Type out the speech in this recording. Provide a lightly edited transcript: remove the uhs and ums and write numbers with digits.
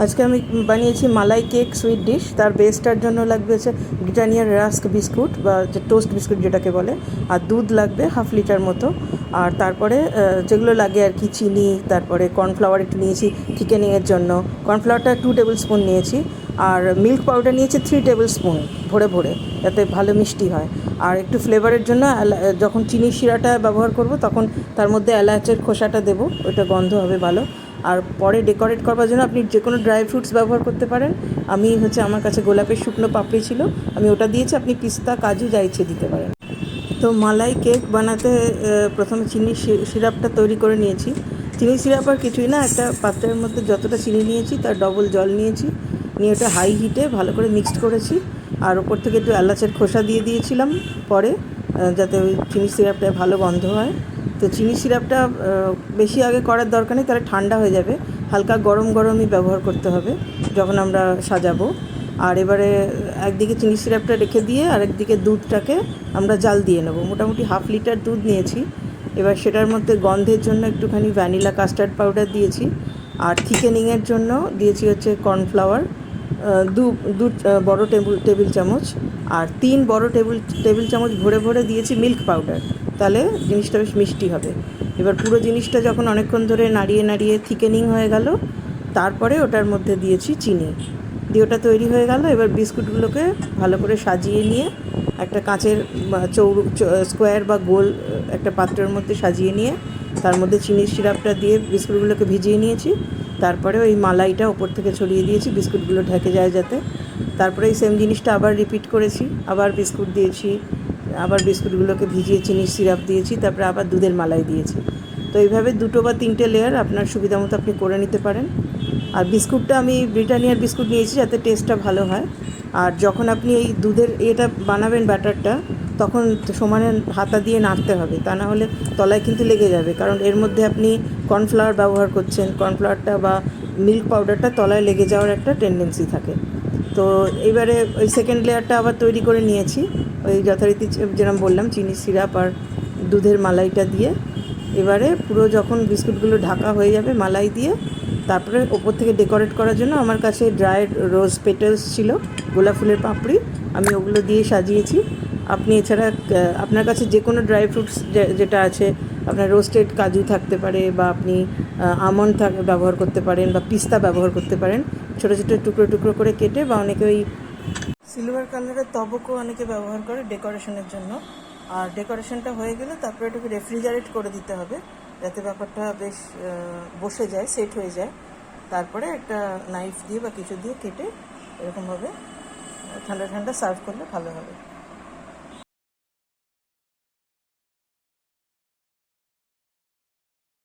আজকে আমি বানিয়েছি মালাই কেক সুইট ডিশ। তার বেসটার জন্য লাগবে হচ্ছে ব্রিটানিয়ার রাস্ক বিস্কুট বা যে টোস্ট বিস্কুট যেটাকে বলে, আর দুধ লাগবে 1/2 লিটার মতো। আর তারপরে যেগুলো লাগে আর কি, চিনি, তারপরে কর্নফ্লাওয়ার একটু নিয়েছি থিকেনিংয়ের জন্য, কর্নফ্লাওয়ারটা 2 টেবিল স্পুন নিয়েছি। আর মিল্ক পাউডার নিয়েছি 3 টেবিল স্পুন ভরে ভরে, যাতে ভালো মিষ্টি হয়। আর একটু ফ্লেভারের জন্য যখন চিনির শিরাটা ব্যবহার করব তখন তার মধ্যে এলাচের খোসাটা দেবো, ওটা গন্ধ হবে ভালো। আর পরে ডেকোরেট করবার জন্য আপনি যে কোনো ড্রাই ফ্রুটস ব্যবহার করতে পারেন। আমি আমার কাছে গোলাপের শুকনো পাপড়ি ছিল, আমি ওটা দিয়েছি, আপনি পিস্তা, কাজু যা ইচ্ছে দিতে পারেন। তো মালাই কেক বানাতে প্রথমে চিনির সিরাপটা তৈরি করে নিয়েছি। চিনি সিরাপ আর কিছুই না, একটা পাত্রের মধ্যে যতটা চিনি নিয়েছি তার ডবল জল নিয়েছি, নিয়ে ওটা হাই হিটে ভালো করে মিক্সড করেছি। আর ওপর থেকে একটু এলাচের খোসা দিয়ে দিয়েছিলাম পরে, যাতে ওই চিনি সিরাপটা ভালো গন্ধ হয়। তো চিনি সিরাপটা বেশি আগে করার দরকার নেই, তাহলে ঠান্ডা হয়ে যাবে। হালকা গরম গরমই ব্যবহার করতে হবে যখন আমরা সাজাবো। আর এবারে একদিকে চিনি সিরাপটা রেখে দিয়ে আরেকদিকে দুধটাকে আমরা জাল দিয়ে নেব। মোটামুটি 1/2 লিটার দুধ নিয়েছি। এবার সেটার মধ্যে গন্ধের জন্য একটুখানি ভ্যানিলা কাস্টার্ড পাউডার দিয়েছি। আর থিকেনিংয়ের জন্য দিয়েছি হচ্ছে কর্নফ্লাওয়ার দু বড় টেবিল চামচ। আর 3 বড় টেবিল চামচ ভরে ভরে দিয়েছি মিল্ক পাউডার, তাহলে জিনিসটা বেশ মিষ্টি হবে। এবার পুরো জিনিসটা যখন অনেকক্ষণ ধরে নাড়িয়ে নাড়িয়ে থিকেনিং হয়ে গেল, তারপরে ওটার মধ্যে দিয়েছি চিনি, দিয়ে ওটা তৈরি হয়ে গেল। এবার বিস্কুটগুলোকে ভালো করে সাজিয়ে নিয়ে একটা কাঁচের স্কোয়ার বা গোল একটা পাত্রের মধ্যে সাজিয়ে নিয়ে তার মধ্যে চিনির সিরাপটা দিয়ে বিস্কুটগুলোকে ভিজিয়ে নিয়েছি। তারপরে ওই মালাইটা ওপর থেকে ছড়িয়ে দিয়েছি, বিস্কুটগুলো ঢেকে যায় যাতে। তারপরে এই সেম জিনিসটা আবার রিপিট করেছি, আবার বিস্কুট দিয়েছি, আবার বিস্কুটগুলোকে ভিজিয়ে চিনির সিরাপ দিয়েছি, তারপরে আবার দুধের মালাই দিয়েছি। তো এইভাবে 2 বা 3টে লেয়ার আপনার সুবিধা মতো আপনি করে নিতে পারেন। আর বিস্কুটটা আমি ব্রিটানিয়ার বিস্কুট নিয়েছি যাতে টেস্টটা ভালো হয়। আর যখন আপনি এই দুধের এটা বানাবেন ব্যাটারটা, তখন সমানে হাতা দিয়ে নাড়তে হবে, তা না হলে তলায় কিন্তু লেগে যাবে, কারণ এর মধ্যে আপনি কর্নফ্লাওয়ার ব্যবহার করছেন। কর্নফ্লাওয়ারটা বা মিল্ক পাউডারটা তলায় লেগে যাওয়ার একটা টেন্ডেন্সি থাকে। তো এবারে ওই সেকেন্ড লেয়ারটা আবার তৈরি করে নিয়েছি, ওই যথারীতি যেরকম বললাম চিনির সিরাপ আর দুধের মালাইটা দিয়ে। এবারে পুরো যখন বিস্কুটগুলো ঢাকা হয়ে যাবে মালাই দিয়ে, তারপরে ওপর থেকে ডেকোরেট করার জন্য আমার কাছে ড্রায়েড রোজ পেটালস ছিল, গোলাপ ফুলের পাপড়ি, আমি ওগুলো দিয়ে সাজিয়েছি। আপনি এছাড়া আপনার কাছে যে কোনো ড্রাই ফ্রুটস যেটা আছে, আপনার রোস্টেড কাজু থাকতে পারে, বা আপনি আমন্ড ব্যবহার করতে পারেন, বা পিস্তা ব্যবহার করতে পারেন, ছোটো ছোটো টুকরো টুকরো করে কেটে। বা অনেকে ওই সিলভার কালারের তবকও অনেকে ব্যবহার করে ডেকোরেশনের জন্য। আর ডেকোরেশনটা হয়ে গেলে তারপরে এটাকে রেফ্রিজারেট করে দিতে হবে, যাতে ব্যাপারটা বেশ বসে যায়, সেট হয়ে যায়। তারপরে একটা নাইফ দিয়ে বা কিছু দিয়ে কেটে এরকমভাবে ঠান্ডা ঠান্ডা সার্ভ করলে ভালো হবে।